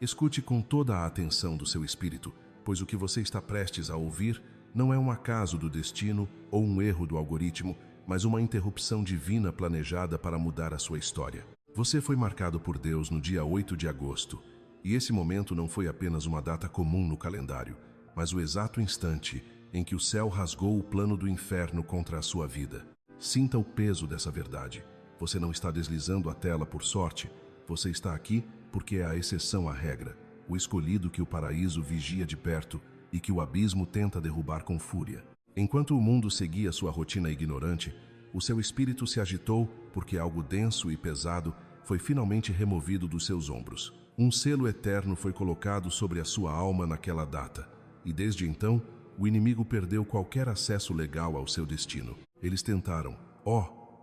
Escute com toda a atenção do seu espírito, pois o que você está prestes a ouvir não é um acaso do destino ou um erro do algoritmo, mas uma interrupção divina planejada para mudar a sua história. Você foi marcado por Deus no dia 8 de agosto, e esse momento não foi apenas uma data comum no calendário, mas o exato instante em que o céu rasgou o plano do inferno contra a sua vida. Sinta o peso dessa verdade. Você não está deslizando a tela por sorte, você está aqui porque é a exceção à regra, o escolhido que o paraíso vigia de perto e que o abismo tenta derrubar com fúria. Enquanto o mundo seguia sua rotina ignorante, o seu espírito se agitou porque algo denso e pesado foi finalmente removido dos seus ombros. Um selo eterno foi colocado sobre a sua alma naquela data, e desde então, o inimigo perdeu qualquer acesso legal ao seu destino. Eles tentaram,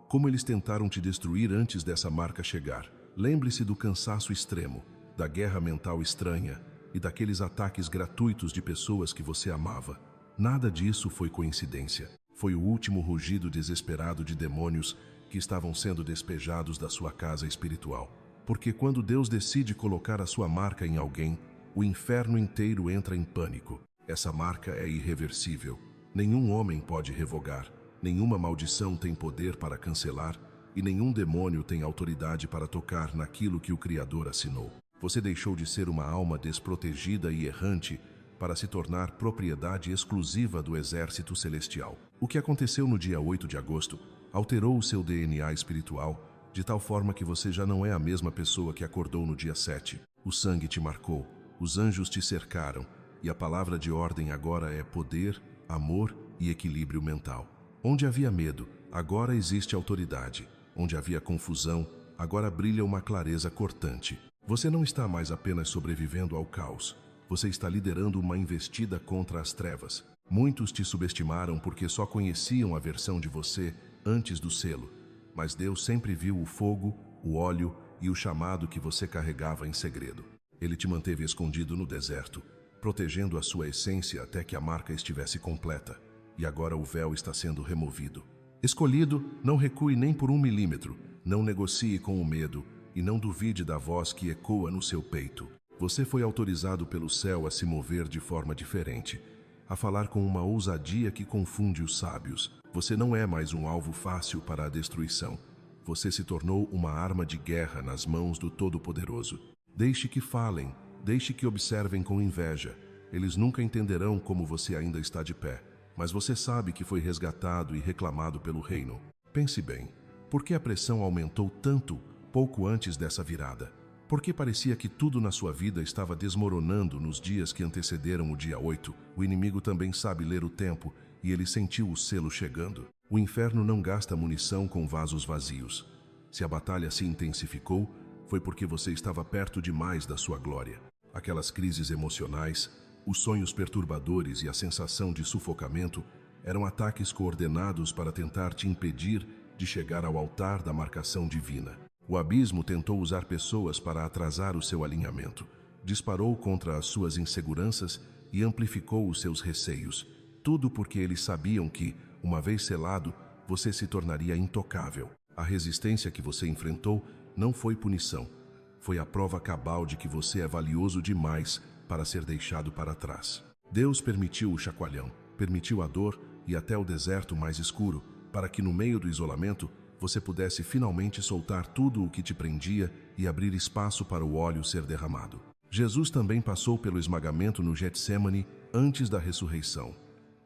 como eles tentaram te destruir antes dessa marca chegar. Lembre-se do cansaço extremo, da guerra mental estranha e daqueles ataques gratuitos de pessoas que você amava. Nada disso foi coincidência. Foi o último rugido desesperado de demônios que estavam sendo despejados da sua casa espiritual. Porque quando Deus decide colocar a sua marca em alguém, o inferno inteiro entra em pânico. Essa marca é irreversível. Nenhum homem pode revogar, nenhuma maldição tem poder para cancelar e nenhum demônio tem autoridade para tocar naquilo que o Criador assinou. Você deixou de ser uma alma desprotegida e errante para se tornar propriedade exclusiva do exército celestial. O que aconteceu no dia 8 de agosto alterou o seu DNA espiritual de tal forma que você já não é a mesma pessoa que acordou no dia 7. O sangue te marcou, os anjos te cercaram e a palavra de ordem agora é poder, amor e equilíbrio mental. Onde havia medo, agora existe autoridade. Onde havia confusão, agora brilha uma clareza cortante. Você não está mais apenas sobrevivendo ao caos. Você está liderando uma investida contra as trevas. Muitos te subestimaram porque só conheciam a versão de você antes do selo. Mas Deus sempre viu o fogo, o óleo e o chamado que você carregava em segredo. Ele te manteve escondido no deserto, protegendo a sua essência até que a marca estivesse completa. E agora o véu está sendo removido. Escolhido, não recue nem por 1 milímetro, não negocie com o medo e não duvide da voz que ecoa no seu peito. Você foi autorizado pelo céu a se mover de forma diferente, a falar com uma ousadia que confunde os sábios. Você não é mais um alvo fácil para a destruição. Você se tornou uma arma de guerra nas mãos do Todo-Poderoso. Deixe que falem, deixe que observem com inveja. Eles nunca entenderão como você ainda está de pé. Mas você sabe que foi resgatado e reclamado pelo reino. Pense bem, por que a pressão aumentou tanto pouco antes dessa virada? Por que parecia que tudo na sua vida estava desmoronando nos dias que antecederam o dia 8? O inimigo também sabe ler o tempo e ele sentiu o selo chegando. O inferno não gasta munição com vasos vazios. Se a batalha se intensificou, foi porque você estava perto demais da sua glória. Aquelas crises emocionais, os sonhos perturbadores e a sensação de sufocamento eram ataques coordenados para tentar te impedir de chegar ao altar da marcação divina. O abismo tentou usar pessoas para atrasar o seu alinhamento, disparou contra as suas inseguranças e amplificou os seus receios. Tudo porque eles sabiam que, uma vez selado, você se tornaria intocável. A resistência que você enfrentou não foi punição, foi a prova cabal de que você é valioso demais para ser deixado para trás. Deus permitiu o chacoalhão, permitiu a dor e até o deserto mais escuro, para que no meio do isolamento você pudesse finalmente soltar tudo o que te prendia e abrir espaço para o óleo ser derramado. Jesus também passou pelo esmagamento no Getsêmani antes da ressurreição.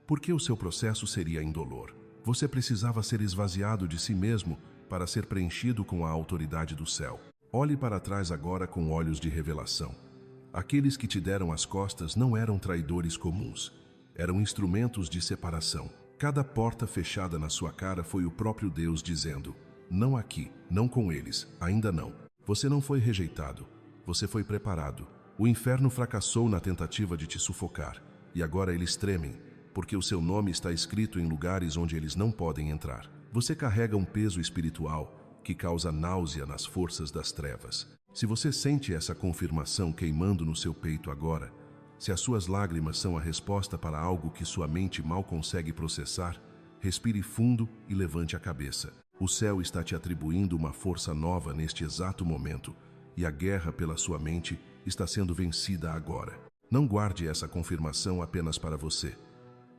Por que o seu processo seria indolor? Você precisava ser esvaziado de si mesmo para ser preenchido com a autoridade do céu. Olhe para trás agora com olhos de revelação. Aqueles que te deram as costas não eram traidores comuns. Eram instrumentos de separação. Cada porta fechada na sua cara foi o próprio Deus dizendo: não aqui, não com eles, ainda não. Você não foi rejeitado. Você foi preparado. O inferno fracassou na tentativa de te sufocar. E agora eles tremem, porque o seu nome está escrito em lugares onde eles não podem entrar. Você carrega um peso espiritual que causa náusea nas forças das trevas. Se você sente essa confirmação queimando no seu peito agora, se as suas lágrimas são a resposta para algo que sua mente mal consegue processar, respire fundo e levante a cabeça. O céu está te atribuindo uma força nova neste exato momento, e a guerra pela sua mente está sendo vencida agora. Não guarde essa confirmação apenas para você.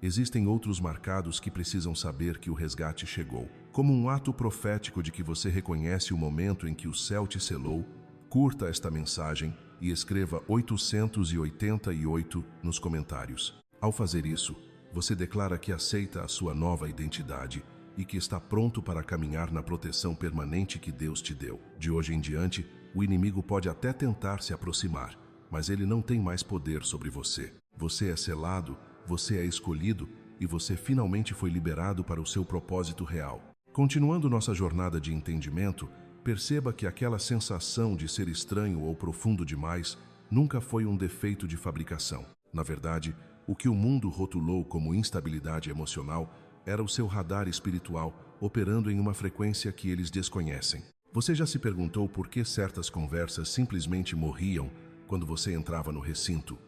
Existem outros marcados que precisam saber que o resgate chegou. Como um ato profético de que você reconhece o momento em que o céu te selou, curta esta mensagem e escreva 888 nos comentários. Ao fazer isso, você declara que aceita a sua nova identidade e que está pronto para caminhar na proteção permanente que Deus te deu. De hoje em diante, o inimigo pode até tentar se aproximar, mas ele não tem mais poder sobre você. Você é selado, você é escolhido e você finalmente foi liberado para o seu propósito real. Continuando nossa jornada de entendimento, perceba que aquela sensação de ser estranho ou profundo demais nunca foi um defeito de fabricação. Na verdade, o que o mundo rotulou como instabilidade emocional era o seu radar espiritual operando em uma frequência que eles desconhecem. Você já se perguntou por que certas conversas simplesmente morriam quando você entrava no recinto?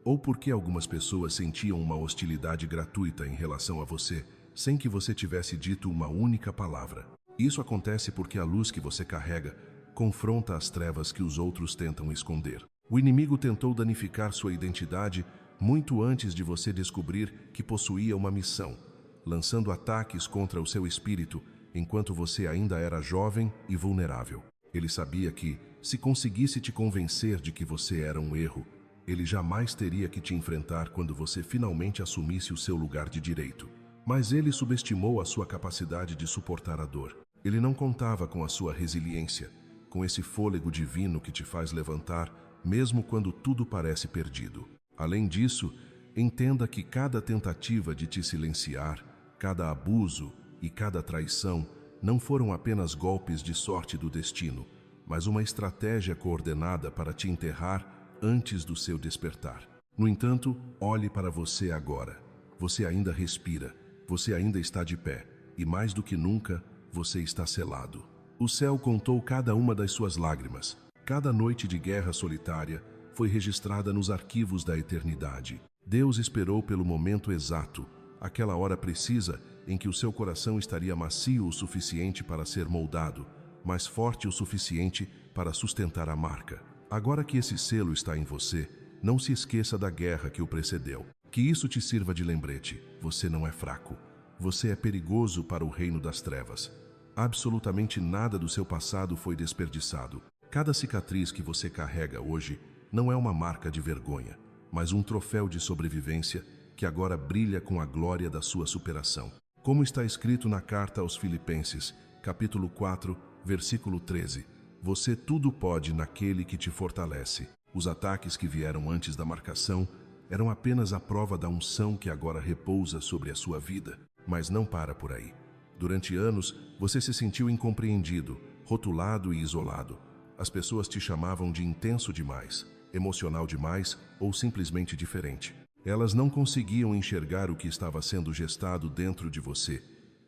Ou por que algumas pessoas sentiam uma hostilidade gratuita em relação a você, sem que você tivesse dito uma única palavra? Isso acontece porque a luz que você carrega confronta as trevas que os outros tentam esconder. O inimigo tentou danificar sua identidade muito antes de você descobrir que possuía uma missão, lançando ataques contra o seu espírito enquanto você ainda era jovem e vulnerável. Ele sabia que, se conseguisse te convencer de que você era um erro, ele jamais teria que te enfrentar quando você finalmente assumisse o seu lugar de direito. Mas ele subestimou a sua capacidade de suportar a dor. Ele não contava com a sua resiliência, com esse fôlego divino que te faz levantar, mesmo quando tudo parece perdido. Além disso, entenda que cada tentativa de te silenciar, cada abuso e cada traição não foram apenas golpes de sorte do destino, mas uma estratégia coordenada para te enterrar antes do seu despertar. No entanto, olhe para você agora. Você ainda respira, você ainda está de pé, e mais do que nunca, você está selado. O céu contou cada uma das suas lágrimas. Cada noite de guerra solitária foi registrada nos arquivos da eternidade. Deus esperou pelo momento exato, aquela hora precisa em que o seu coração estaria macio o suficiente para ser moldado, mas forte o suficiente para sustentar a marca. Agora que esse selo está em você, não se esqueça da guerra que o precedeu. Que isso te sirva de lembrete. Você não é fraco. Você é perigoso para o reino das trevas. Absolutamente nada do seu passado foi desperdiçado. Cada cicatriz que você carrega hoje não é uma marca de vergonha, mas um troféu de sobrevivência que agora brilha com a glória da sua superação. Como está escrito na carta aos Filipenses, capítulo 4, versículo 13, você tudo pode naquele que te fortalece. Os ataques que vieram antes da marcação eram apenas a prova da unção que agora repousa sobre a sua vida. Mas não para por aí. Durante anos, você se sentiu incompreendido, rotulado e isolado. As pessoas te chamavam de intenso demais, emocional demais ou simplesmente diferente. Elas não conseguiam enxergar o que estava sendo gestado dentro de você,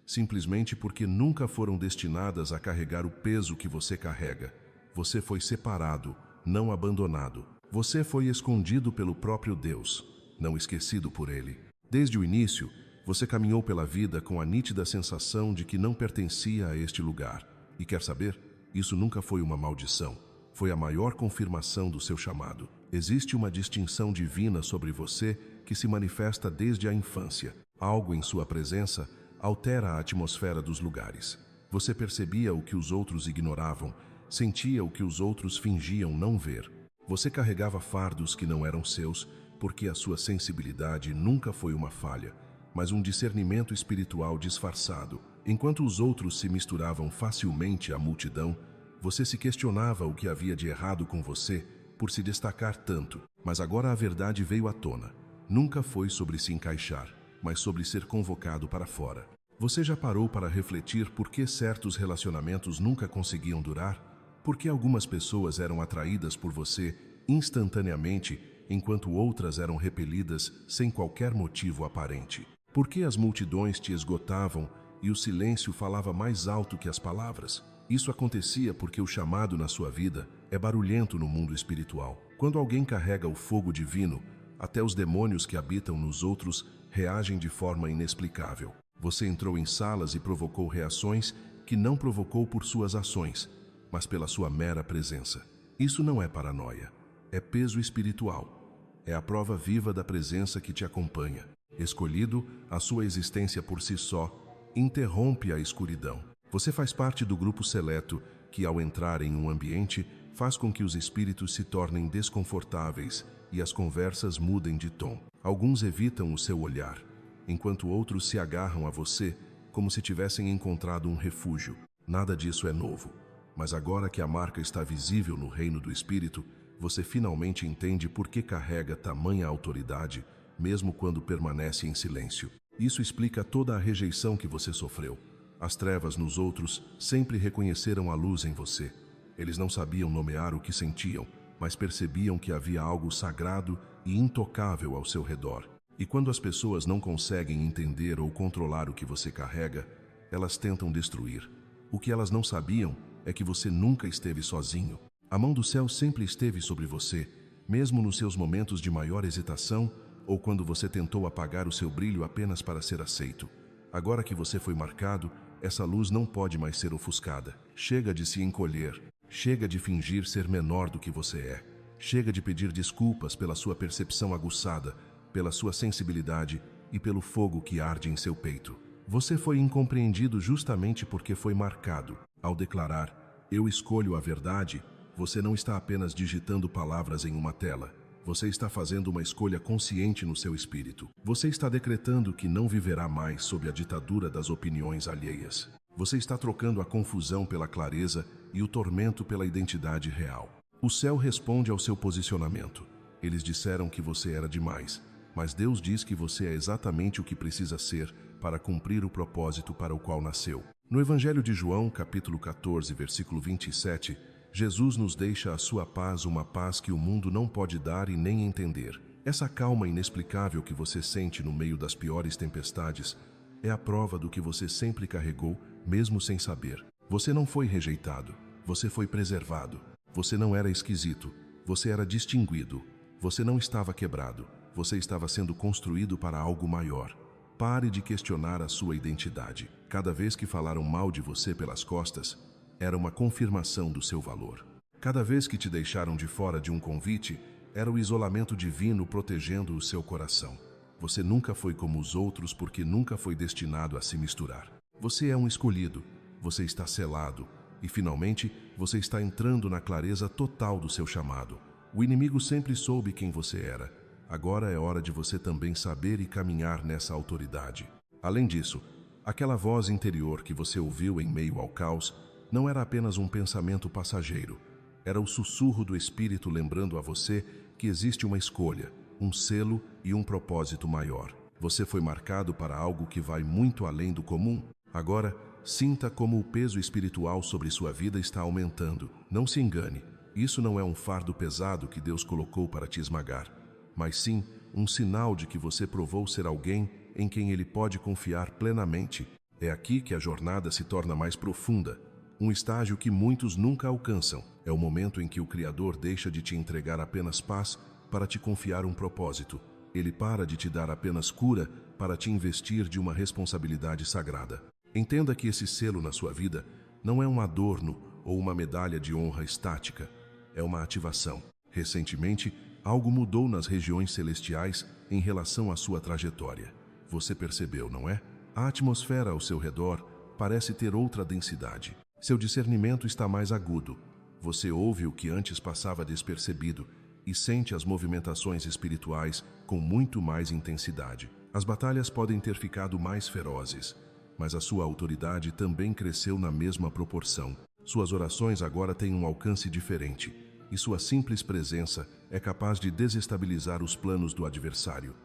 simplesmente porque nunca foram destinadas a carregar o peso que você carrega. Você foi separado, não abandonado. Você foi escondido pelo próprio Deus, não esquecido por Ele. Desde o início, você caminhou pela vida com a nítida sensação de que não pertencia a este lugar. E quer saber? Isso nunca foi uma maldição. Foi a maior confirmação do seu chamado. Existe uma distinção divina sobre você que se manifesta desde a infância. Algo em sua presença altera a atmosfera dos lugares. Você percebia o que os outros ignoravam, sentia o que os outros fingiam não ver. Você carregava fardos que não eram seus, porque a sua sensibilidade nunca foi uma falha, mas um discernimento espiritual disfarçado. Enquanto os outros se misturavam facilmente à multidão, você se questionava o que havia de errado com você por se destacar tanto. Mas agora a verdade veio à tona. Nunca foi sobre se encaixar, mas sobre ser convocado para fora. Você já parou para refletir por que certos relacionamentos nunca conseguiam durar? Por que algumas pessoas eram atraídas por você instantaneamente, enquanto outras eram repelidas sem qualquer motivo aparente? Por que as multidões te esgotavam e o silêncio falava mais alto que as palavras? Isso acontecia porque o chamado na sua vida é barulhento no mundo espiritual. Quando alguém carrega o fogo divino, até os demônios que habitam nos outros reagem de forma inexplicável. Você entrou em salas e provocou reações que não provocou por suas ações, mas pela sua mera presença. Isso não é paranoia. É peso espiritual. É a prova viva da presença que te acompanha. Escolhido, a sua existência por si só interrompe a escuridão. Você faz parte do grupo seleto que, ao entrar em um ambiente, faz com que os espíritos se tornem desconfortáveis e as conversas mudem de tom. Alguns evitam o seu olhar, enquanto outros se agarram a você como se tivessem encontrado um refúgio. Nada disso é novo, mas agora que a marca está visível no reino do espírito, você finalmente entende por que carrega tamanha autoridade, mesmo quando permanece em silêncio. Isso explica toda a rejeição que você sofreu. As trevas nos outros sempre reconheceram a luz em você. Eles não sabiam nomear o que sentiam, mas percebiam que havia algo sagrado e intocável ao seu redor. E quando as pessoas não conseguem entender ou controlar o que você carrega, elas tentam destruir. O que elas não sabiam é que você nunca esteve sozinho. A mão do céu sempre esteve sobre você, mesmo nos seus momentos de maior hesitação ou quando você tentou apagar o seu brilho apenas para ser aceito. Agora que você foi marcado, essa luz não pode mais ser ofuscada. Chega de se encolher. Chega de fingir ser menor do que você é. Chega de pedir desculpas pela sua percepção aguçada, pela sua sensibilidade e pelo fogo que arde em seu peito. Você foi incompreendido justamente porque foi marcado. Ao declarar, "Eu escolho a verdade", você não está apenas digitando palavras em uma tela. Você está fazendo uma escolha consciente no seu espírito. Você está decretando que não viverá mais sob a ditadura das opiniões alheias. Você está trocando a confusão pela clareza e o tormento pela identidade real. O céu responde ao seu posicionamento. Eles disseram que você era demais, mas Deus diz que você é exatamente o que precisa ser para cumprir o propósito para o qual nasceu. No Evangelho de João, capítulo 14, versículo 27, Jesus nos deixa a sua paz, uma paz que o mundo não pode dar e nem entender. Essa calma inexplicável que você sente no meio das piores tempestades é a prova do que você sempre carregou, mesmo sem saber. Você não foi rejeitado, você foi preservado. Você não era esquisito, você era distinguido. Você não estava quebrado, você estava sendo construído para algo maior. Pare de questionar a sua identidade. Cada vez que falaram mal de você pelas costas, era uma confirmação do seu valor. Cada vez que te deixaram de fora de um convite, era o isolamento divino protegendo o seu coração. Você nunca foi como os outros porque nunca foi destinado a se misturar. Você é um escolhido, você está selado e, finalmente, você está entrando na clareza total do seu chamado. O inimigo sempre soube quem você era. Agora é hora de você também saber e caminhar nessa autoridade. Além disso, aquela voz interior que você ouviu em meio ao caos não era apenas um pensamento passageiro. Era o sussurro do Espírito lembrando a você que existe uma escolha, um selo e um propósito maior. Você foi marcado para algo que vai muito além do comum. Agora, sinta como o peso espiritual sobre sua vida está aumentando. Não se engane, isso não é um fardo pesado que Deus colocou para te esmagar, mas sim um sinal de que você provou ser alguém em quem Ele pode confiar plenamente. É aqui que a jornada se torna mais profunda. Um estágio que muitos nunca alcançam. É o momento em que o Criador deixa de te entregar apenas paz para te confiar um propósito. Ele para de te dar apenas cura para te investir de uma responsabilidade sagrada. Entenda que esse selo na sua vida não é um adorno ou uma medalha de honra estática. É uma ativação. Recentemente, algo mudou nas regiões celestiais em relação à sua trajetória. Você percebeu, não é? A atmosfera ao seu redor parece ter outra densidade. Seu discernimento está mais agudo. Você ouve o que antes passava despercebido e sente as movimentações espirituais com muito mais intensidade. As batalhas podem ter ficado mais ferozes, mas a sua autoridade também cresceu na mesma proporção. Suas orações agora têm um alcance diferente, e sua simples presença é capaz de desestabilizar os planos do adversário.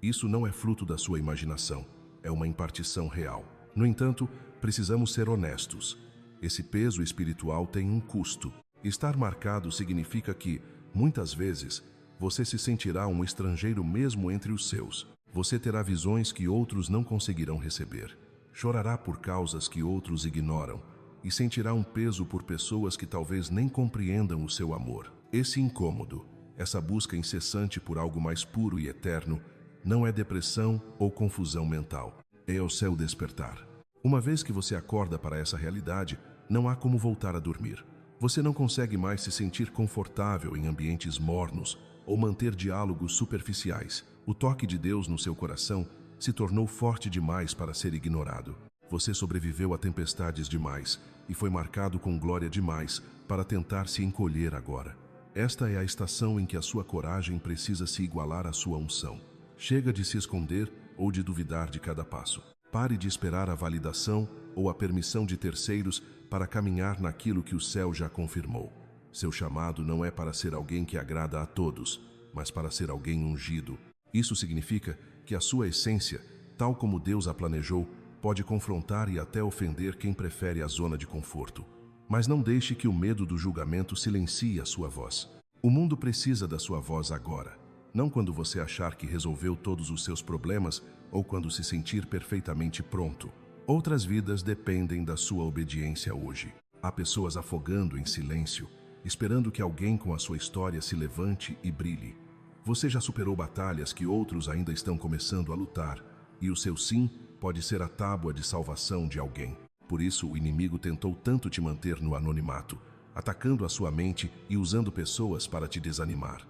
Isso não é fruto da sua imaginação, é uma impartição real. No entanto, precisamos ser honestos. Esse peso espiritual tem um custo. Estar marcado significa que, muitas vezes, você se sentirá um estrangeiro mesmo entre os seus. Você terá visões que outros não conseguirão receber. Chorará por causas que outros ignoram e sentirá um peso por pessoas que talvez nem compreendam o seu amor. Esse incômodo, essa busca incessante por algo mais puro e eterno, não é depressão ou confusão mental. É o seu despertar. Uma vez que você acorda para essa realidade, não há como voltar a dormir. Você não consegue mais se sentir confortável em ambientes mornos ou manter diálogos superficiais. O toque de Deus no seu coração se tornou forte demais para ser ignorado. Você sobreviveu a tempestades demais e foi marcado com glória demais para tentar se encolher agora. Esta é a estação em que a sua coragem precisa se igualar à sua unção. Chega de se esconder ou de duvidar de cada passo. Pare de esperar a validação ou a permissão de terceiros para caminhar naquilo que o céu já confirmou. Seu chamado não é para ser alguém que agrada a todos, mas para ser alguém ungido. Isso significa que a sua essência, tal como Deus a planejou, pode confrontar e até ofender quem prefere a zona de conforto. Mas não deixe que o medo do julgamento silencie a sua voz. O mundo precisa da sua voz agora, não quando você achar que resolveu todos os seus problemas ou quando se sentir perfeitamente pronto. Outras vidas dependem da sua obediência hoje. Há pessoas afogando em silêncio, esperando que alguém com a sua história se levante e brilhe. Você já superou batalhas que outros ainda estão começando a lutar, e o seu sim pode ser a tábua de salvação de alguém. Por isso, o inimigo tentou tanto te manter no anonimato, atacando a sua mente e usando pessoas para te desanimar.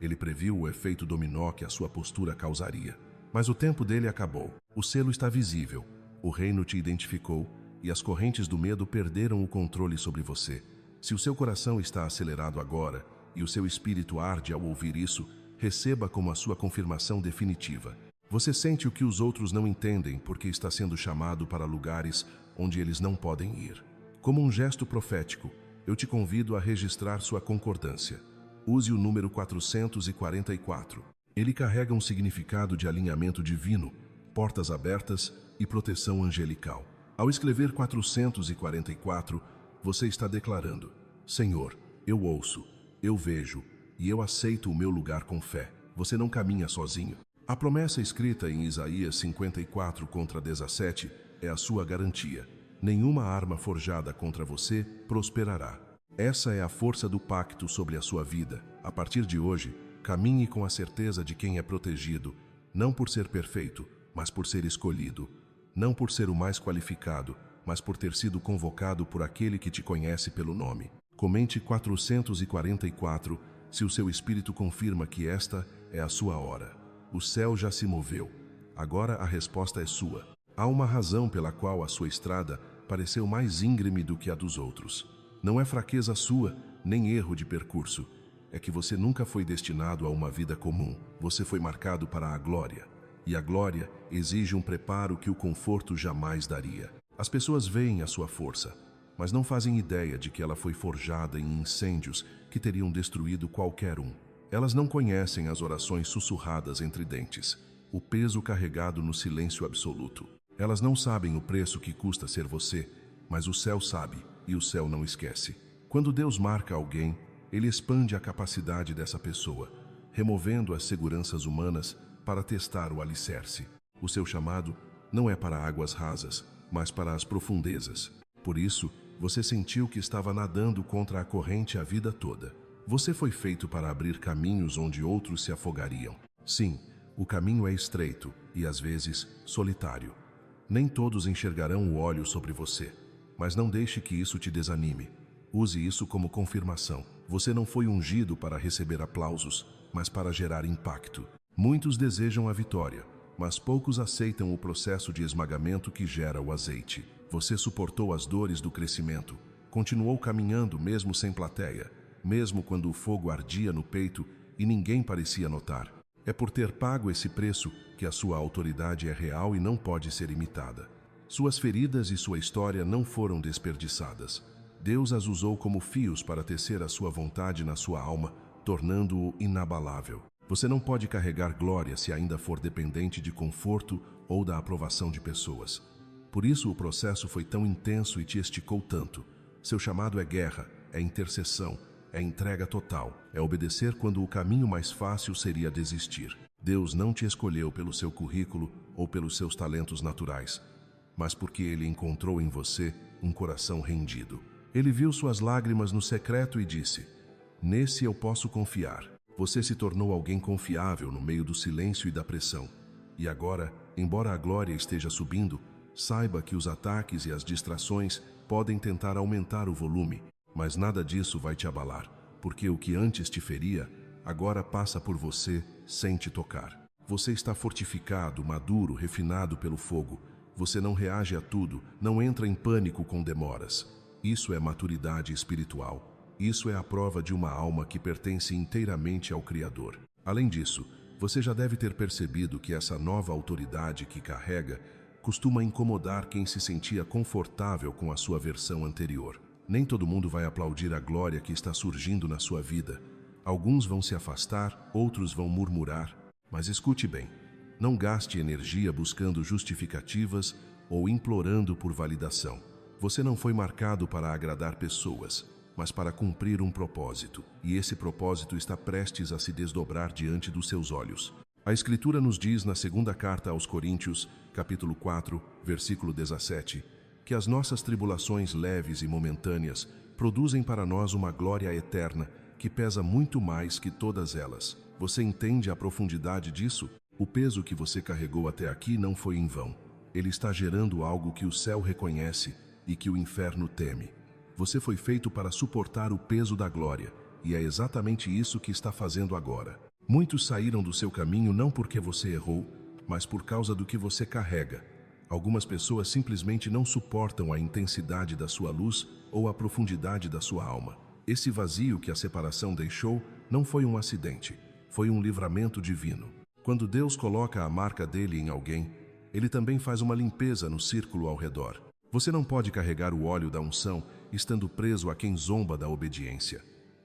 Ele previu o efeito dominó que a sua postura causaria. Mas o tempo dele acabou. O selo está visível. O reino te identificou e as correntes do medo perderam o controle sobre você. Se o seu coração está acelerado agora e o seu espírito arde ao ouvir isso, receba como a sua confirmação definitiva. Você sente o que os outros não entendem porque está sendo chamado para lugares onde eles não podem ir. Como um gesto profético, eu te convido a registrar sua concordância. Use o número 444. Ele carrega um significado de alinhamento divino, portas abertas e proteção angelical. Ao escrever 444, você está declarando: Senhor, eu ouço, eu vejo e eu aceito o meu lugar com fé. Você não caminha sozinho. A promessa escrita em Isaías 54:17 é a sua garantia. Nenhuma arma forjada contra você prosperará. Essa é a força do pacto sobre a sua vida. A partir de hoje, caminhe com a certeza de quem é protegido, não por ser perfeito, mas por ser escolhido. Não por ser o mais qualificado, mas por ter sido convocado por aquele que te conhece pelo nome. Comente 444 se o seu espírito confirma que esta é a sua hora. O céu já se moveu. Agora a resposta é sua. Há uma razão pela qual a sua estrada pareceu mais íngreme do que a dos outros. Não é fraqueza sua, nem erro de percurso. É que você nunca foi destinado a uma vida comum. Você foi marcado para a glória. E a glória exige um preparo que o conforto jamais daria. As pessoas veem a sua força, mas não fazem ideia de que ela foi forjada em incêndios que teriam destruído qualquer um. Elas não conhecem as orações sussurradas entre dentes, o peso carregado no silêncio absoluto. Elas não sabem o preço que custa ser você, mas o céu sabe e o céu não esquece. Quando Deus marca alguém, Ele expande a capacidade dessa pessoa, removendo as seguranças humanas para testar o alicerce. O seu chamado não é para águas rasas, mas para as profundezas. Por isso, você sentiu que estava nadando contra a corrente a vida toda. Você foi feito para abrir caminhos onde outros se afogariam. Sim, o caminho é estreito e, às vezes, solitário. Nem todos enxergarão o óleo sobre você, mas não deixe que isso te desanime. Use isso como confirmação. Você não foi ungido para receber aplausos, mas para gerar impacto. Muitos desejam a vitória, mas poucos aceitam o processo de esmagamento que gera o azeite. Você suportou as dores do crescimento, continuou caminhando mesmo sem plateia, mesmo quando o fogo ardia no peito e ninguém parecia notar. É por ter pago esse preço que a sua autoridade é real e não pode ser imitada. Suas feridas e sua história não foram desperdiçadas. Deus as usou como fios para tecer a sua vontade na sua alma, tornando-o inabalável. Você não pode carregar glória se ainda for dependente de conforto ou da aprovação de pessoas. Por isso o processo foi tão intenso e te esticou tanto. Seu chamado é guerra, é intercessão, é entrega total, é obedecer quando o caminho mais fácil seria desistir. Deus não te escolheu pelo seu currículo ou pelos seus talentos naturais, mas porque Ele encontrou em você um coração rendido. Ele viu suas lágrimas no secreto e disse: "Nesse eu posso confiar." Você se tornou alguém confiável no meio do silêncio e da pressão. E agora, embora a glória esteja subindo, saiba que os ataques e as distrações podem tentar aumentar o volume. Mas nada disso vai te abalar, porque o que antes te feria, agora passa por você sem te tocar. Você está fortificado, maduro, refinado pelo fogo. Você não reage a tudo, não entra em pânico com demoras. Isso é maturidade espiritual. Isso é a prova de uma alma que pertence inteiramente ao Criador. Além disso, você já deve ter percebido que essa nova autoridade que carrega costuma incomodar quem se sentia confortável com a sua versão anterior. Nem todo mundo vai aplaudir a glória que está surgindo na sua vida. Alguns vão se afastar, outros vão murmurar. Mas escute bem, não gaste energia buscando justificativas ou implorando por validação. Você não foi marcado para agradar pessoas, mas para cumprir um propósito. E esse propósito está prestes a se desdobrar diante dos seus olhos. A Escritura nos diz na segunda carta aos Coríntios, capítulo 4, versículo 17, que as nossas tribulações leves e momentâneas produzem para nós uma glória eterna que pesa muito mais que todas elas. Você entende a profundidade disso? O peso que você carregou até aqui não foi em vão. Ele está gerando algo que o céu reconhece e que o inferno teme. Você foi feito para suportar o peso da glória, e é exatamente isso que está fazendo agora. Muitos saíram do seu caminho não porque você errou, mas por causa do que você carrega. Algumas pessoas simplesmente não suportam a intensidade da sua luz ou a profundidade da sua alma. Esse vazio que a separação deixou não foi um acidente, foi um livramento divino. Quando Deus coloca a marca dele em alguém, ele também faz uma limpeza no círculo ao redor. Você não pode carregar o óleo da unção estando preso a quem zomba da obediência.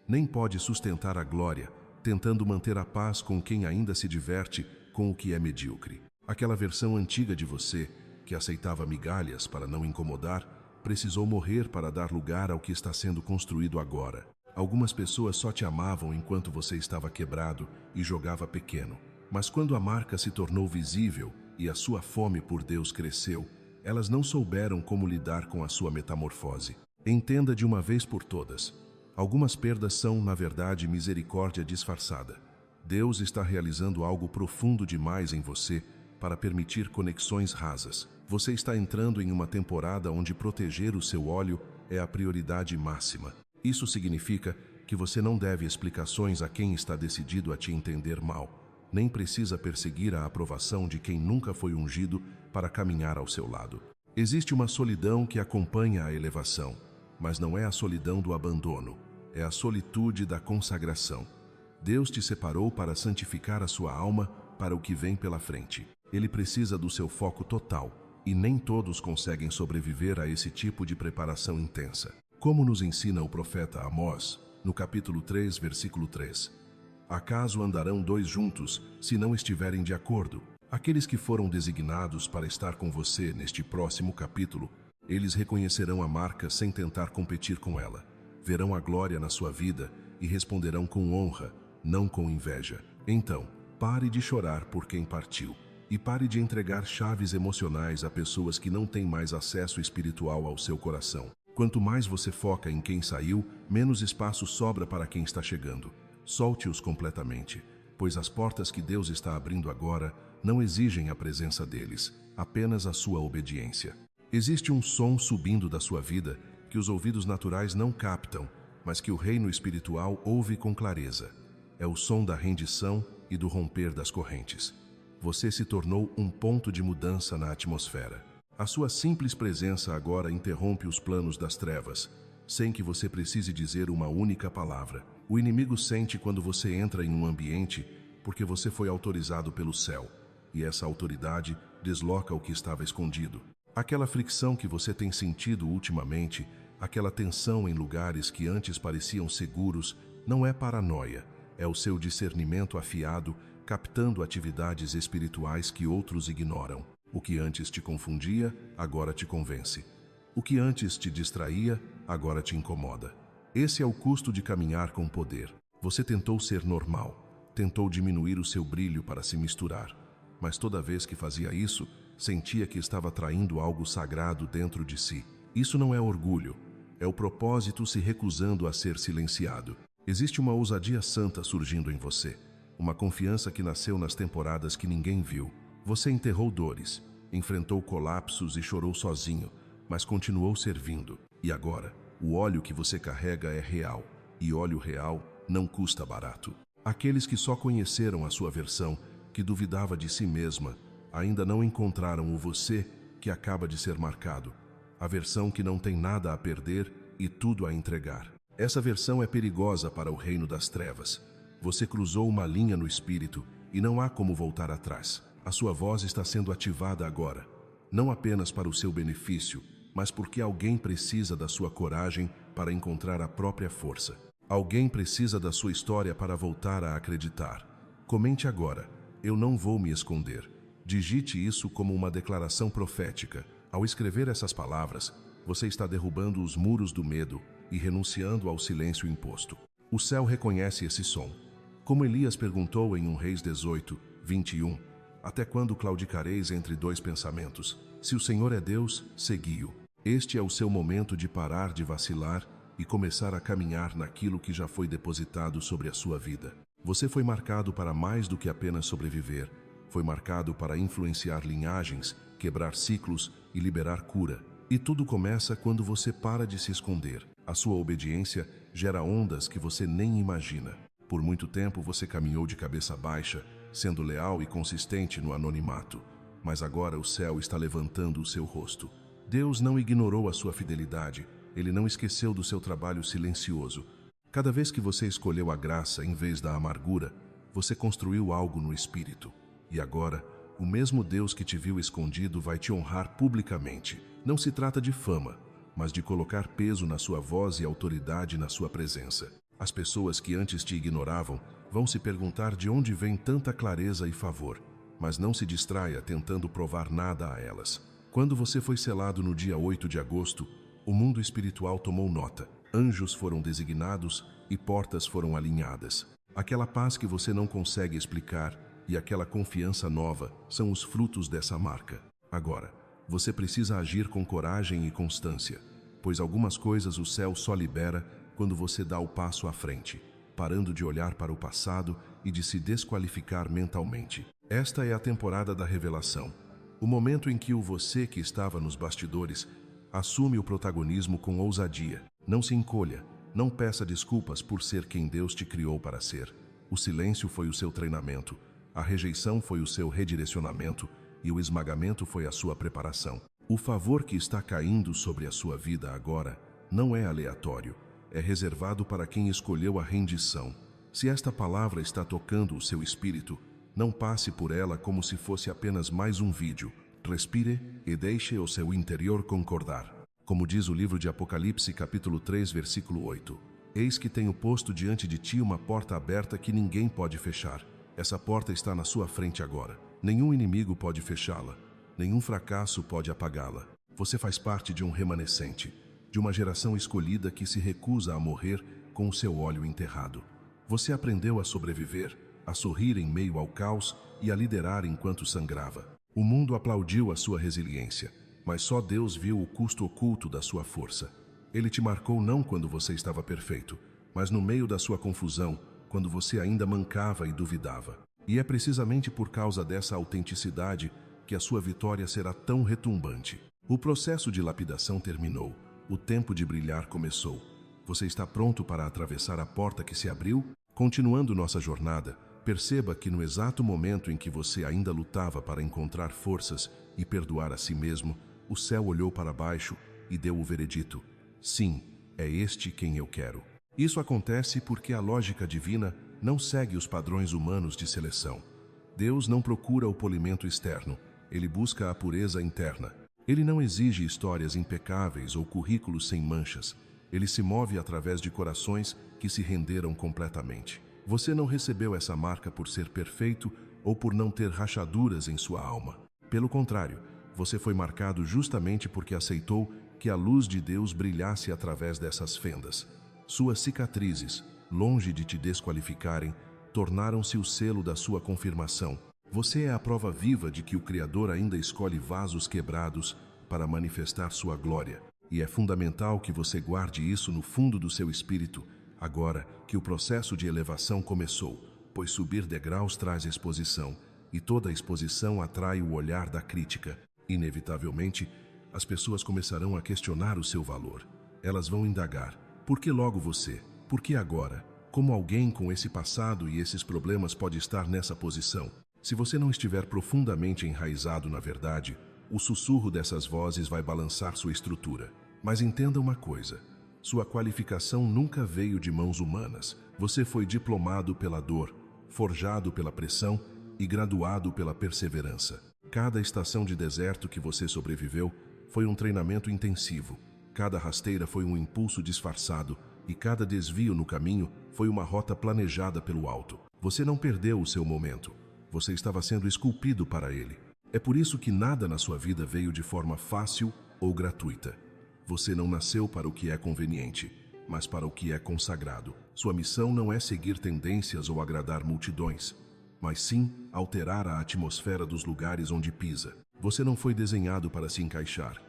Nem pode sustentar a glória, tentando manter a paz com quem ainda se diverte com o que é medíocre. Aquela versão antiga de você, que aceitava migalhas para não incomodar, precisou morrer para dar lugar ao que está sendo construído agora. Algumas pessoas só te amavam enquanto você estava quebrado e jogava pequeno. Mas quando a marca se tornou visível e a sua fome por Deus cresceu, elas não souberam como lidar com a sua metamorfose. Entenda de uma vez por todas. Algumas perdas são, na verdade, misericórdia disfarçada. Deus está realizando algo profundo demais em você para permitir conexões rasas. Você está entrando em uma temporada onde proteger o seu óleo é a prioridade máxima. Isso significa que você não deve explicações a quem está decidido a te entender mal, nem precisa perseguir a aprovação de quem nunca foi ungido para caminhar ao seu lado. Existe uma solidão que acompanha a elevação, mas não é a solidão do abandono, é a solitude da consagração. Deus te separou para santificar a sua alma para o que vem pela frente. Ele precisa do seu foco total, e nem todos conseguem sobreviver a esse tipo de preparação intensa. Como nos ensina o profeta Amós, no capítulo 3, versículo 3. Acaso andarão dois juntos, se não estiverem de acordo? Aqueles que foram designados para estar com você neste próximo capítulo, eles reconhecerão a marca sem tentar competir com ela. Verão a glória na sua vida e responderão com honra, não com inveja. Então, pare de chorar por quem partiu. E pare de entregar chaves emocionais a pessoas que não têm mais acesso espiritual ao seu coração. Quanto mais você foca em quem saiu, menos espaço sobra para quem está chegando. Solte-os completamente, pois as portas que Deus está abrindo agora não exigem a presença deles, apenas a sua obediência. Existe um som subindo da sua vida que os ouvidos naturais não captam, mas que o reino espiritual ouve com clareza. É o som da rendição e do romper das correntes. Você se tornou um ponto de mudança na atmosfera. A sua simples presença agora interrompe os planos das trevas, sem que você precise dizer uma única palavra. O inimigo sente quando você entra em um ambiente porque você foi autorizado pelo céu, e essa autoridade desloca o que estava escondido. Aquela fricção que você tem sentido ultimamente, aquela tensão em lugares que antes pareciam seguros, não é paranoia, é o seu discernimento afiado captando atividades espirituais que outros ignoram. O que antes te confundia, agora te convence. O que antes te distraía, agora te incomoda. Esse é o custo de caminhar com poder. Você tentou ser normal, tentou diminuir o seu brilho para se misturar, mas toda vez que fazia isso, sentia que estava traindo algo sagrado dentro de si. Isso não é orgulho, é o propósito se recusando a ser silenciado. Existe uma ousadia santa surgindo em você. Uma confiança que nasceu nas temporadas que ninguém viu. Você enterrou dores, enfrentou colapsos e chorou sozinho, mas continuou servindo. E agora, O óleo que você carrega é real, e óleo real não custa barato. Aqueles que só conheceram a sua versão, que duvidava de si mesma, ainda não encontraram o você que acaba de ser marcado, a versão que não tem nada a perder e tudo a entregar. Essa versão é perigosa para o reino das trevas. Você cruzou uma linha no espírito e não há como voltar atrás. A sua voz está sendo ativada agora, não apenas para o seu benefício, mas porque alguém precisa da sua coragem para encontrar a própria força. Alguém precisa da sua história para voltar a acreditar. Comente agora: eu não vou me esconder. Digite isso como uma declaração profética. Ao escrever essas palavras, você está derrubando os muros do medo e renunciando ao silêncio imposto. O céu reconhece esse som. Como Elias perguntou em 1 Reis 18, 21, até quando claudicareis entre dois pensamentos? Se o Senhor é Deus, segui-o. Este é o seu momento de parar de vacilar e começar a caminhar naquilo que já foi depositado sobre a sua vida. Você foi marcado para mais do que apenas sobreviver. Foi marcado para influenciar linhagens, quebrar ciclos e liberar cura. E tudo começa quando você para de se esconder. A sua obediência gera ondas que você nem imagina. Por muito tempo você caminhou de cabeça baixa, sendo leal e consistente no anonimato. Mas agora o céu está levantando o seu rosto. Deus não ignorou a sua fidelidade. Ele não esqueceu do seu trabalho silencioso. Cada vez que você escolheu a graça em vez da amargura, você construiu algo no espírito. E agora, o mesmo Deus que te viu escondido vai te honrar publicamente. Não se trata de fama, mas de colocar peso na sua voz e autoridade na sua presença. As pessoas que antes te ignoravam vão se perguntar de onde vem tanta clareza e favor, mas não se distraia tentando provar nada a elas. Quando você foi selado no dia 8 de agosto, o mundo espiritual tomou nota. Anjos foram designados e portas foram alinhadas. Aquela paz que você não consegue explicar e aquela confiança nova são os frutos dessa marca. Agora, você precisa agir com coragem e constância, pois algumas coisas o céu só libera quando você dá o passo à frente, parando de olhar para o passado e de se desqualificar mentalmente. Esta é a temporada da revelação. O momento em que o você que estava nos bastidores assume o protagonismo com ousadia. Não se encolha, não peça desculpas por ser quem Deus te criou para ser. O silêncio foi o seu treinamento, a rejeição foi o seu redirecionamento e o esmagamento foi a sua preparação. O favor que está caindo sobre a sua vida agora não é aleatório, é reservado para quem escolheu a rendição. Se esta palavra está tocando o seu espírito, não passe por ela como se fosse apenas mais um vídeo. Respire e deixe o seu interior concordar. Como diz o livro de Apocalipse, capítulo 3, versículo 8. Eis que tenho posto diante de ti uma porta aberta que ninguém pode fechar. Essa porta está na sua frente agora. Nenhum inimigo pode fechá-la. Nenhum fracasso pode apagá-la. Você faz parte de um remanescente, de uma geração escolhida que se recusa a morrer com o seu óleo enterrado. Você aprendeu a sobreviver, a sorrir em meio ao caos e a liderar enquanto sangrava. O mundo aplaudiu a sua resiliência, mas só Deus viu o custo oculto da sua força. Ele te marcou não quando você estava perfeito, mas no meio da sua confusão, quando você ainda mancava e duvidava. E é precisamente por causa dessa autenticidade que a sua vitória será tão retumbante. O processo de lapidação terminou, o tempo de brilhar começou. Você está pronto para atravessar a porta que se abriu? Continuando nossa jornada, perceba que no exato momento em que você ainda lutava para encontrar forças e perdoar a si mesmo, o céu olhou para baixo e deu o veredito: sim, é este quem eu quero. Isso acontece porque a lógica divina não segue os padrões humanos de seleção. Deus não procura o polimento externo, ele busca a pureza interna. Ele não exige histórias impecáveis ou currículos sem manchas. Ele se move através de corações que se renderam completamente. Você não recebeu essa marca por ser perfeito ou por não ter rachaduras em sua alma. Pelo contrário, você foi marcado justamente porque aceitou que a luz de Deus brilhasse através dessas fendas. Suas cicatrizes, longe de te desqualificarem, tornaram-se o selo da sua confirmação. Você é a prova viva de que o Criador ainda escolhe vasos quebrados para manifestar sua glória. E é fundamental que você guarde isso no fundo do seu espírito, agora que o processo de elevação começou, pois subir degraus traz exposição, e toda exposição atrai o olhar da crítica. Inevitavelmente, as pessoas começarão a questionar o seu valor. Elas vão indagar: por que logo você? Por que agora? Como alguém com esse passado e esses problemas pode estar nessa posição? Se você não estiver profundamente enraizado na verdade, o sussurro dessas vozes vai balançar sua estrutura. Mas entenda uma coisa: sua qualificação nunca veio de mãos humanas. Você foi diplomado pela dor, forjado pela pressão e graduado pela perseverança. Cada estação de deserto que você sobreviveu foi um treinamento intensivo. Cada rasteira foi um impulso disfarçado e cada desvio no caminho foi uma rota planejada pelo alto. Você não perdeu o seu momento. Você estava sendo esculpido para ele. É por isso que nada na sua vida veio de forma fácil ou gratuita. Você não nasceu para o que é conveniente, mas para o que é consagrado. Sua missão não é seguir tendências ou agradar multidões, mas sim alterar a atmosfera dos lugares onde pisa. Você não foi desenhado para se encaixar,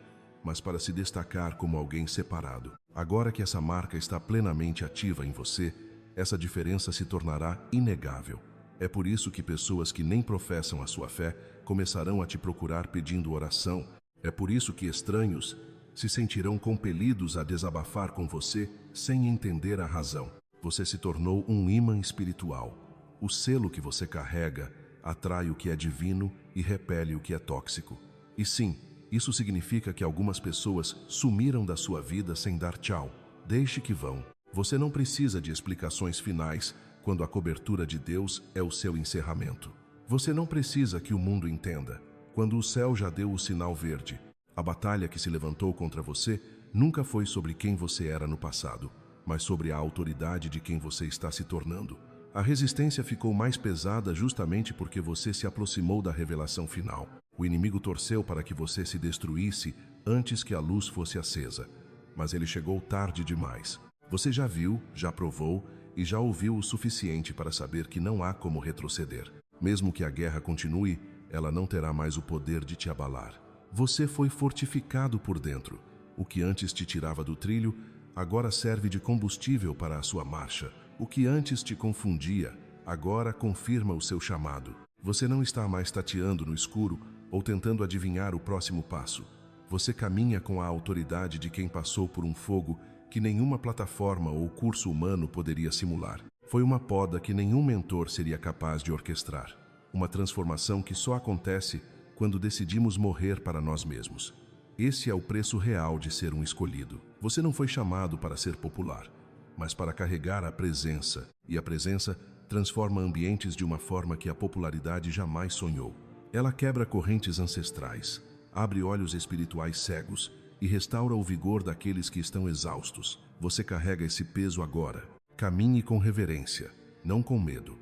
mas para se destacar como alguém separado. Agora que essa marca está plenamente ativa em você, essa diferença se tornará inegável. É por isso que pessoas que nem professam a sua fé começarão a te procurar pedindo oração. É por isso que estranhos se sentirão compelidos a desabafar com você sem entender a razão. Você se tornou um ímã espiritual. O selo que você carrega atrai o que é divino e repele o que é tóxico. E sim, isso significa que algumas pessoas sumiram da sua vida sem dar tchau. Deixe que vão. Você não precisa de explicações finais quando a cobertura de Deus é o seu encerramento. Você não precisa que o mundo entenda quando o céu já deu o sinal verde. A batalha que se levantou contra você nunca foi sobre quem você era no passado, mas sobre a autoridade de quem você está se tornando. A resistência ficou mais pesada justamente porque você se aproximou da revelação final. O inimigo torceu para que você se destruísse antes que a luz fosse acesa, mas ele chegou tarde demais. Você já viu, já provou e já ouviu o suficiente para saber que não há como retroceder. Mesmo que a guerra continue, ela não terá mais o poder de te abalar. Você foi fortificado por dentro. O que antes te tirava do trilho, agora serve de combustível para a sua marcha. O que antes te confundia, agora confirma o seu chamado. Você não está mais tateando no escuro ou tentando adivinhar o próximo passo. Você caminha com a autoridade de quem passou por um fogo que nenhuma plataforma ou curso humano poderia simular. Foi uma poda que nenhum mentor seria capaz de orquestrar. Uma transformação que só acontece quando decidimos morrer para nós mesmos. Esse é o preço real de ser um escolhido. Você não foi chamado para ser popular, mas para carregar a presença. E a presença transforma ambientes de uma forma que a popularidade jamais sonhou. Ela quebra correntes ancestrais, abre olhos espirituais cegos e restaura o vigor daqueles que estão exaustos. Você carrega esse peso agora. Caminhe com reverência, não com medo.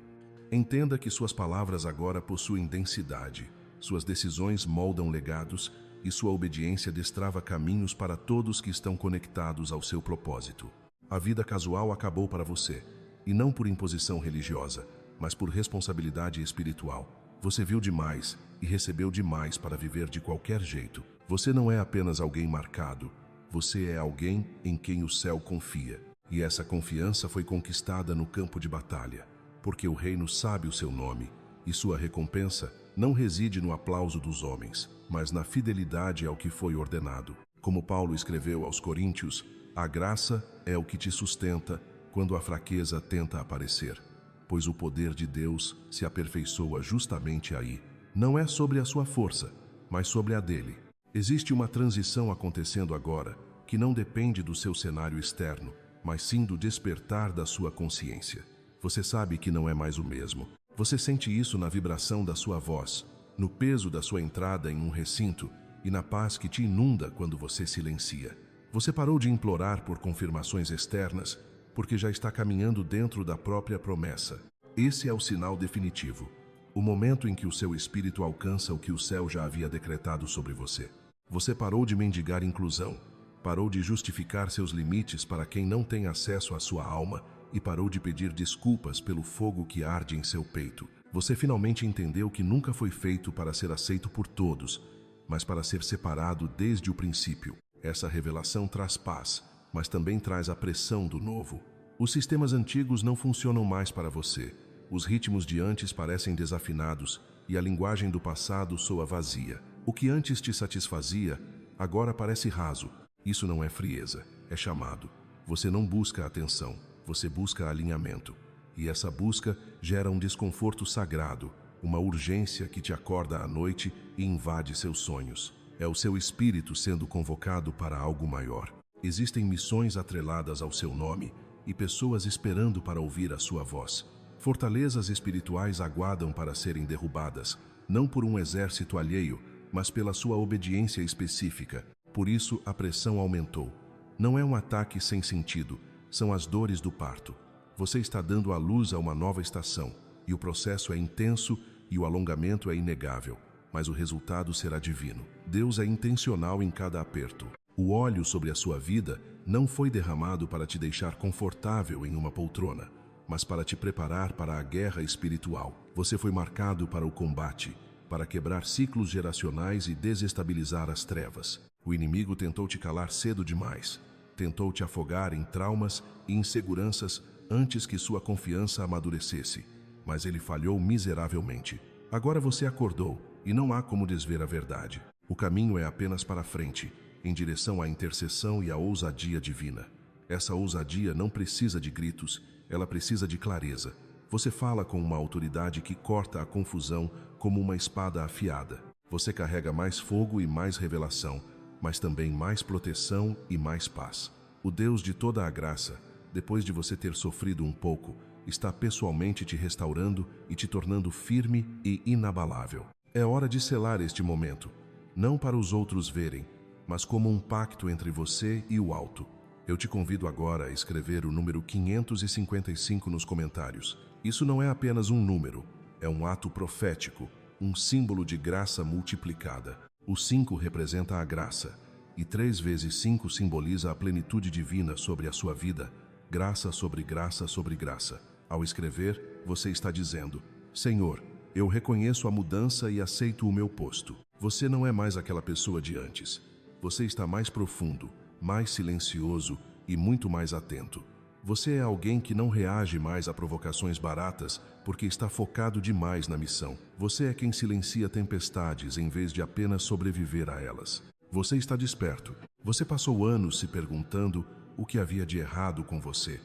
Entenda que suas palavras agora possuem densidade. Suas decisões moldam legados e sua obediência destrava caminhos para todos que estão conectados ao seu propósito. A vida casual acabou para você, e não por imposição religiosa, mas por responsabilidade espiritual. Você viu demais e recebeu demais para viver de qualquer jeito. Você não é apenas alguém marcado, você é alguém em quem o céu confia. E essa confiança foi conquistada no campo de batalha, porque o reino sabe o seu nome, e sua recompensa não reside no aplauso dos homens, mas na fidelidade ao que foi ordenado. Como Paulo escreveu aos Coríntios, a graça é o que te sustenta quando a fraqueza tenta aparecer, pois o poder de Deus se aperfeiçoa justamente aí. Não é sobre a sua força, mas sobre a dele. Existe uma transição acontecendo agora que não depende do seu cenário externo, mas sim do despertar da sua consciência. Você sabe que não é mais o mesmo. Você sente isso na vibração da sua voz, no peso da sua entrada em um recinto e na paz que te inunda quando você silencia. Você parou de implorar por confirmações externas porque já está caminhando dentro da própria promessa. Esse é o sinal definitivo, o momento em que o seu espírito alcança o que o céu já havia decretado sobre você. Você parou de mendigar inclusão, parou de justificar seus limites para quem não tem acesso à sua alma e parou de pedir desculpas pelo fogo que arde em seu peito. Você finalmente entendeu que nunca foi feito para ser aceito por todos, mas para ser separado desde o princípio. Essa revelação traz paz, mas também traz a pressão do novo. Os sistemas antigos não funcionam mais para você. Os ritmos de antes parecem desafinados e a linguagem do passado soa vazia. O que antes te satisfazia, agora parece raso. Isso não é frieza. é chamado. Você não busca atenção, você busca alinhamento. E essa busca gera um desconforto sagrado, uma urgência que te acorda à noite e invade seus sonhos. É o seu espírito sendo convocado para algo maior. Existem missões atreladas ao seu nome e pessoas esperando para ouvir a sua voz. Fortalezas espirituais aguardam para serem derrubadas, não por um exército alheio, mas pela sua obediência específica. Por isso a pressão aumentou. Não é um ataque sem sentido, são as dores do parto. Você está dando à luz a uma nova estação, e o processo é intenso e o alongamento é inegável, mas o resultado será divino. Deus é intencional em cada aperto. O óleo sobre a sua vida não foi derramado para te deixar confortável em uma poltrona, mas para te preparar para a guerra espiritual. Você foi marcado para o combate, para quebrar ciclos geracionais e desestabilizar as trevas. O inimigo tentou te calar cedo demais. Tentou te afogar em traumas e inseguranças antes que sua confiança amadurecesse, mas ele falhou miseravelmente. Agora você acordou e não há como desver a verdade. O caminho é apenas para frente, em direção à intercessão e à ousadia divina. Essa ousadia não precisa de gritos, ela precisa de clareza. Você fala com uma autoridade que corta a confusão como uma espada afiada. Você carrega mais fogo e mais revelação, mas também mais proteção e mais paz. O Deus de toda a graça, depois de você ter sofrido um pouco, está pessoalmente te restaurando e te tornando firme e inabalável. É hora de selar este momento, não para os outros verem, mas como um pacto entre você e o alto. Eu te convido agora a escrever o número 555 nos comentários. Isso não é apenas um número, é um ato profético, um símbolo de graça multiplicada. O 5 representa a graça, e 3 vezes 5 simboliza a plenitude divina sobre a sua vida, graça sobre graça sobre graça. Ao escrever, você está dizendo: Senhor, eu reconheço a mudança e aceito o meu posto. Você não é mais aquela pessoa de antes. Você está mais profundo, mais silencioso e muito mais atento. Você é alguém que não reage mais a provocações baratas porque está focado demais na missão. Você é quem silencia tempestades em vez de apenas sobreviver a elas. Você está desperto. Você passou anos se perguntando o que havia de errado com você.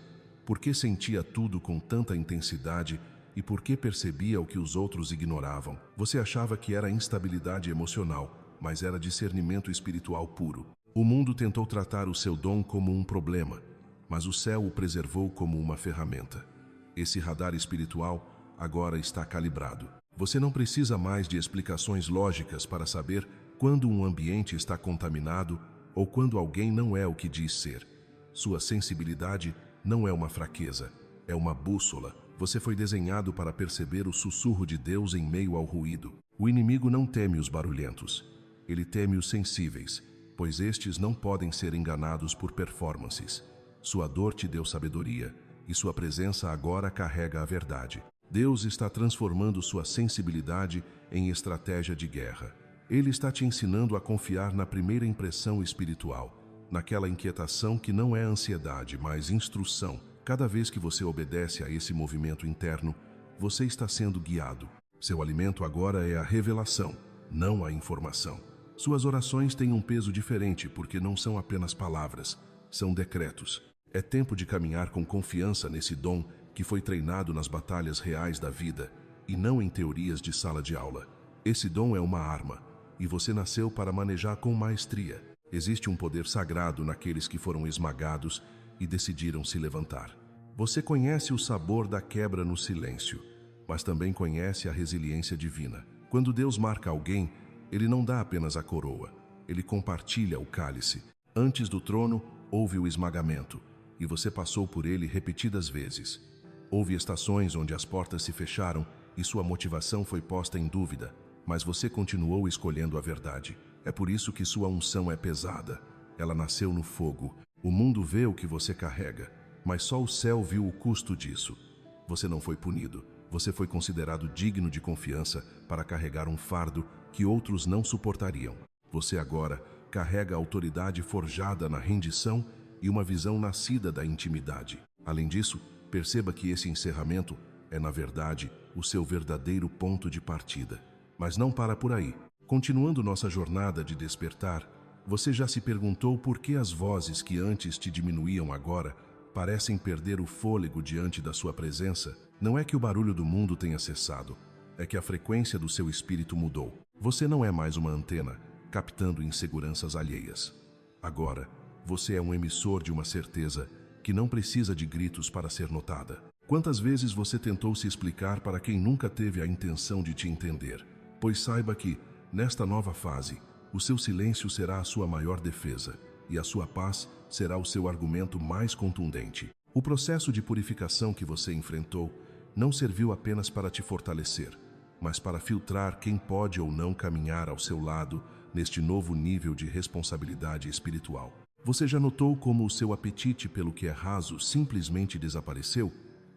Por que sentia tudo com tanta intensidade e por que percebia o que os outros ignoravam? Você achava que era instabilidade emocional, mas era discernimento espiritual puro. O mundo tentou tratar o seu dom como um problema, mas o céu o preservou como uma ferramenta. Esse radar espiritual agora está calibrado. Você não precisa mais de explicações lógicas para saber quando um ambiente está contaminado ou quando alguém não é o que diz ser. Sua sensibilidade não é uma fraqueza, é uma bússola. Você foi desenhado para perceber o sussurro de Deus em meio ao ruído. O inimigo não teme os barulhentos, ele teme os sensíveis, pois estes não podem ser enganados por performances. Sua dor te deu sabedoria, e sua presença agora carrega a verdade. Deus está transformando sua sensibilidade em estratégia de guerra. Ele está te ensinando a confiar na primeira impressão espiritual, naquela inquietação que não é ansiedade, mas instrução. Cada vez que você obedece a esse movimento interno, você está sendo guiado. Seu alimento agora é a revelação, não a informação. Suas orações têm um peso diferente porque não são apenas palavras, são decretos. É tempo de caminhar com confiança nesse dom que foi treinado nas batalhas reais da vida e não em teorias de sala de aula. Esse dom é uma arma e você nasceu para manejar com maestria. Existe um poder sagrado naqueles que foram esmagados e decidiram se levantar. Você conhece o sabor da quebra no silêncio, mas também conhece a resiliência divina. Quando Deus marca alguém, Ele não dá apenas a coroa, Ele compartilha o cálice. Antes do trono, houve o esmagamento, e você passou por ele repetidas vezes. Houve estações onde as portas se fecharam e sua motivação foi posta em dúvida, mas você continuou escolhendo a verdade. É por isso que sua unção é pesada. Ela nasceu no fogo. O mundo vê o que você carrega, mas só o céu viu o custo disso. Você não foi punido. Você foi considerado digno de confiança para carregar um fardo que outros não suportariam. Você agora carrega a autoridade forjada na rendição e uma visão nascida da intimidade. Além disso, perceba que esse encerramento é, na verdade, o seu verdadeiro ponto de partida. Mas não para por aí. Continuando nossa jornada de despertar, Você já se perguntou por que as vozes que antes te diminuíam agora parecem perder o fôlego diante da sua presença? Não é que o barulho do mundo tenha cessado, é que a frequência do seu espírito mudou. Você não é mais uma antena, captando inseguranças alheias. Agora, você é um emissor de uma certeza que não precisa de gritos para ser notada. Quantas vezes você tentou se explicar para quem nunca teve a intenção de te entender? Pois saiba que, nesta nova fase, o seu silêncio será a sua maior defesa e a sua paz será o seu argumento mais contundente. O processo de purificação que você enfrentou não serviu apenas para te fortalecer, mas para filtrar quem pode ou não caminhar ao seu lado neste novo nível de responsabilidade espiritual. Você já notou como o seu apetite pelo que é raso simplesmente desapareceu?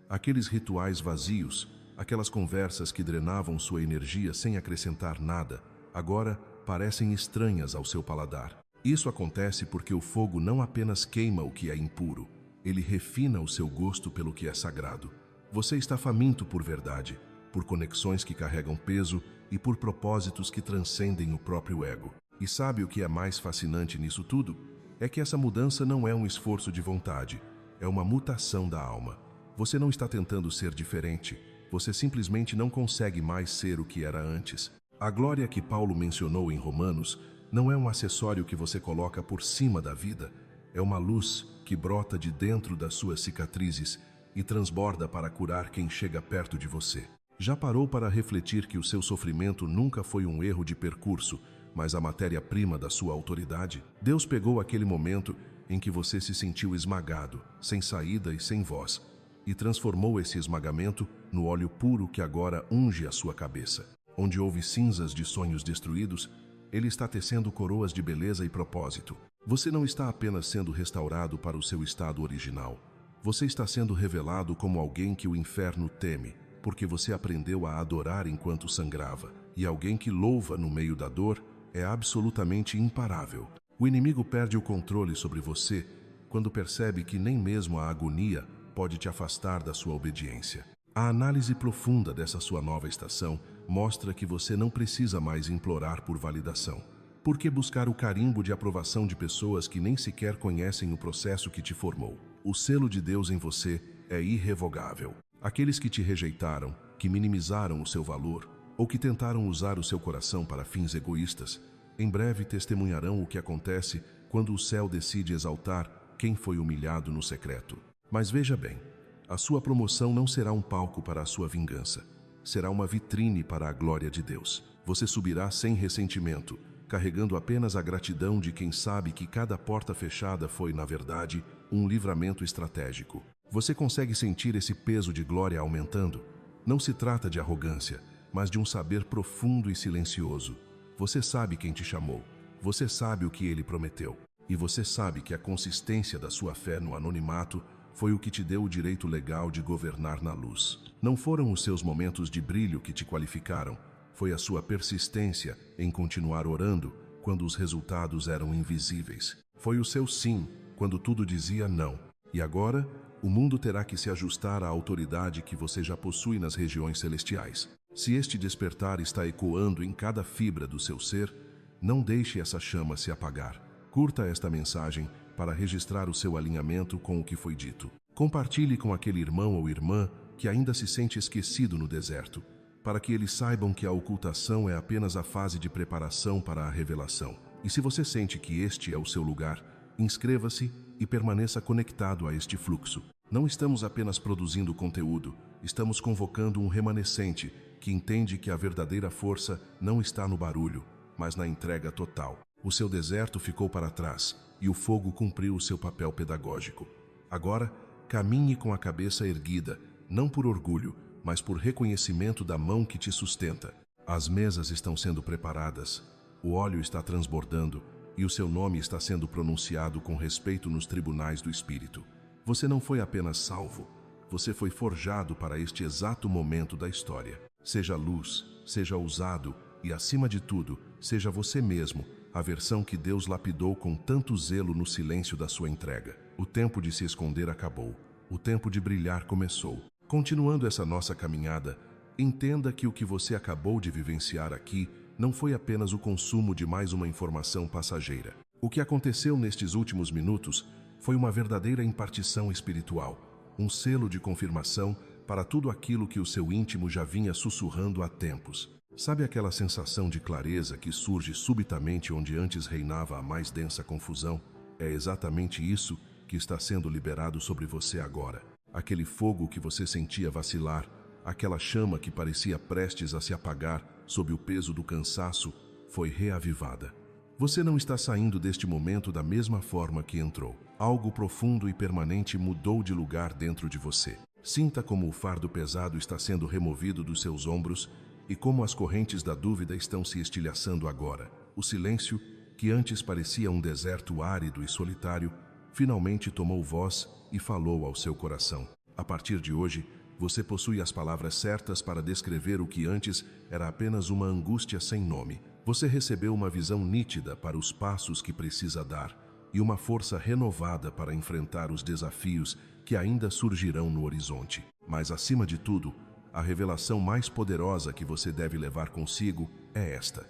Aqueles rituais vazios, aquelas conversas que drenavam sua energia sem acrescentar nada, agora parecem estranhas ao seu paladar. Isso acontece porque o fogo não apenas queima o que é impuro, ele refina o seu gosto pelo que é sagrado. Você está faminto por verdade, por conexões que carregam peso e por propósitos que transcendem o próprio ego. E sabe o que é mais fascinante nisso tudo? É que essa mudança não é um esforço de vontade, é uma mutação da alma. Você não está tentando ser diferente, você simplesmente não consegue mais ser o que era antes. A glória que Paulo mencionou em Romanos não é um acessório que você coloca por cima da vida, é uma luz que brota de dentro das suas cicatrizes e transborda para curar quem chega perto de você. Já parou para refletir que o seu sofrimento nunca foi um erro de percurso, mas a matéria-prima da sua autoridade? Deus pegou aquele momento em que você se sentiu esmagado, sem saída e sem voz, e transformou esse esmagamento no óleo puro que agora unge a sua cabeça. Onde houve cinzas de sonhos destruídos, Ele está tecendo coroas de beleza e propósito. Você não está apenas sendo restaurado para o seu estado original. Você está sendo revelado como alguém que o inferno teme, porque você aprendeu a adorar enquanto sangrava. E alguém que louva no meio da dor é absolutamente imparável. O inimigo perde o controle sobre você quando percebe que nem mesmo a agonia pode te afastar da sua obediência. A análise profunda dessa sua nova estação mostra que você não precisa mais implorar por validação. Por que buscar o carimbo de aprovação de pessoas que nem sequer conhecem o processo que te formou? O selo de Deus em você é irrevogável. Aqueles que te rejeitaram, que minimizaram o seu valor, ou que tentaram usar o seu coração para fins egoístas, em breve testemunharão o que acontece quando o céu decide exaltar quem foi humilhado no secreto. Mas veja bem, a sua promoção não será um palco para a sua vingança. Será uma vitrine para a glória de Deus. Você subirá sem ressentimento, carregando apenas a gratidão de quem sabe que cada porta fechada foi, na verdade, um livramento estratégico. Você consegue sentir esse peso de glória aumentando? Não se trata de arrogância, mas de um saber profundo e silencioso. Você sabe quem te chamou, você sabe o que ele prometeu, e você sabe que a consistência da sua fé no anonimato foi o que te deu o direito legal de governar na luz. Não foram os seus momentos de brilho que te qualificaram, foi a sua persistência em continuar orando quando os resultados eram invisíveis. Foi o seu sim quando tudo dizia não. E agora, o mundo terá que se ajustar à autoridade que você já possui nas regiões celestiais. Se este despertar está ecoando em cada fibra do seu ser, não deixe essa chama se apagar. Curta esta mensagem para registrar o seu alinhamento com o que foi dito. Compartilhe com aquele irmão ou irmã que ainda se sente esquecido no deserto, para que eles saibam que a ocultação é apenas a fase de preparação para a revelação. E se você sente que este é o seu lugar, inscreva-se e permaneça conectado a este fluxo. Não estamos apenas produzindo conteúdo, estamos convocando um remanescente que entende que a verdadeira força não está no barulho, mas na entrega total. O seu deserto ficou para trás e o fogo cumpriu o seu papel pedagógico. Agora, caminhe com a cabeça erguida, não por orgulho, mas por reconhecimento da mão que te sustenta. As mesas estão sendo preparadas, o óleo está transbordando e o seu nome está sendo pronunciado com respeito nos tribunais do Espírito. Você não foi apenas salvo, você foi forjado para este exato momento da história. Seja luz, seja ousado e, acima de tudo, seja você mesmo, a versão que Deus lapidou com tanto zelo no silêncio da sua entrega. O tempo de se esconder acabou, o tempo de brilhar começou. Continuando essa nossa caminhada, entenda que o que você acabou de vivenciar aqui não foi apenas o consumo de mais uma informação passageira. O que aconteceu nestes últimos minutos foi uma verdadeira impartição espiritual, um selo de confirmação para tudo aquilo que o seu íntimo já vinha sussurrando há tempos. Sabe aquela sensação de clareza que surge subitamente onde antes reinava a mais densa confusão? É exatamente isso que está sendo liberado sobre você agora. Aquele fogo que você sentia vacilar, aquela chama que parecia prestes a se apagar sob o peso do cansaço, foi reavivada. Você não está saindo deste momento da mesma forma que entrou. Algo profundo e permanente mudou de lugar dentro de você. Sinta como o fardo pesado está sendo removido dos seus ombros e como as correntes da dúvida estão se estilhaçando agora. O silêncio, que antes parecia um deserto árido e solitário, finalmente tomou voz e falou ao seu coração. A partir de hoje, você possui as palavras certas para descrever o que antes era apenas uma angústia sem nome. Você recebeu uma visão nítida para os passos que precisa dar e uma força renovada para enfrentar os desafios que ainda surgirão no horizonte. Mas, acima de tudo, a revelação mais poderosa que você deve levar consigo é esta: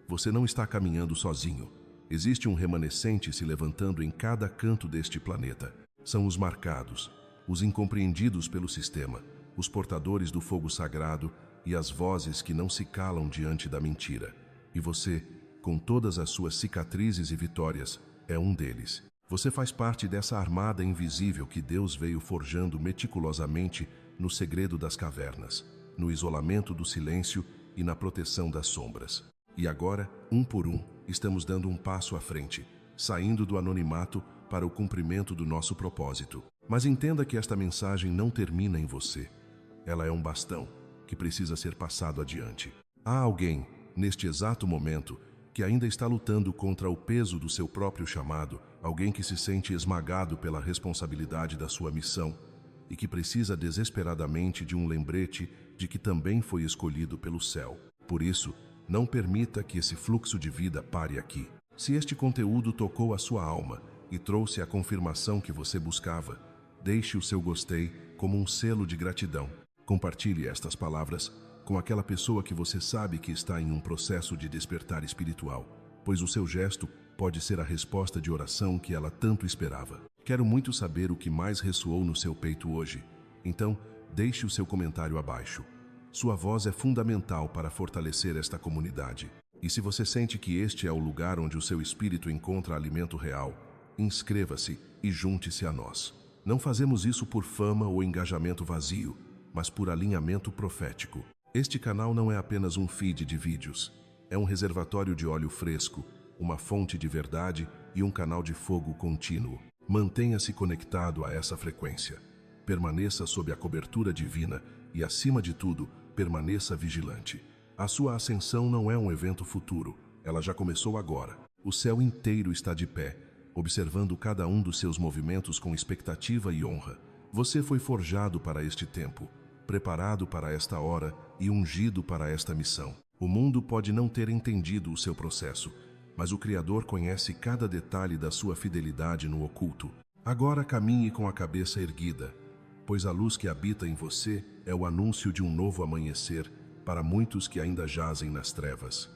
você não está caminhando sozinho. Existe um remanescente se levantando em cada canto deste planeta. São os marcados, os incompreendidos pelo sistema, os portadores do fogo sagrado e as vozes que não se calam diante da mentira. E você, com todas as suas cicatrizes e vitórias, é um deles. Você faz parte dessa armada invisível que Deus veio forjando meticulosamente no segredo das cavernas, no isolamento do silêncio e na proteção das sombras. E agora, um por um, estamos dando um passo à frente, saindo do anonimato para o cumprimento do nosso propósito. Mas entenda que esta mensagem não termina em você. Ela é um bastão que precisa ser passado adiante. Há alguém, neste exato momento, que ainda está lutando contra o peso do seu próprio chamado, alguém que se sente esmagado pela responsabilidade da sua missão e que precisa desesperadamente de um lembrete de que também foi escolhido pelo céu. Por isso, não permita que esse fluxo de vida pare aqui. Se este conteúdo tocou a sua alma e trouxe a confirmação que você buscava, deixe o seu gostei como um selo de gratidão. Compartilhe estas palavras com aquela pessoa que você sabe que está em um processo de despertar espiritual, pois o seu gesto pode ser a resposta de oração que ela tanto esperava. Quero muito saber o que mais ressoou no seu peito hoje. Então, deixe o seu comentário abaixo. Sua voz é fundamental para fortalecer esta comunidade. E se você sente que este é o lugar onde o seu espírito encontra alimento real, inscreva-se e junte-se a nós. Não fazemos isso por fama ou engajamento vazio, mas por alinhamento profético. Este canal não é apenas um feed de vídeos. É um reservatório de óleo fresco, uma fonte de verdade e um canal de fogo contínuo. Mantenha-se conectado a essa frequência. Permaneça sob a cobertura divina e, acima de tudo, permaneça vigilante. A sua ascensão não é um evento futuro, ela já começou agora. O céu inteiro está de pé, observando cada um dos seus movimentos com expectativa e honra. Você foi forjado para este tempo, preparado para esta hora e ungido para esta missão. O mundo pode não ter entendido o seu processo, mas o Criador conhece cada detalhe da sua fidelidade no oculto. Agora caminhe com a cabeça erguida, pois a luz que habita em você é o anúncio de um novo amanhecer para muitos que ainda jazem nas trevas.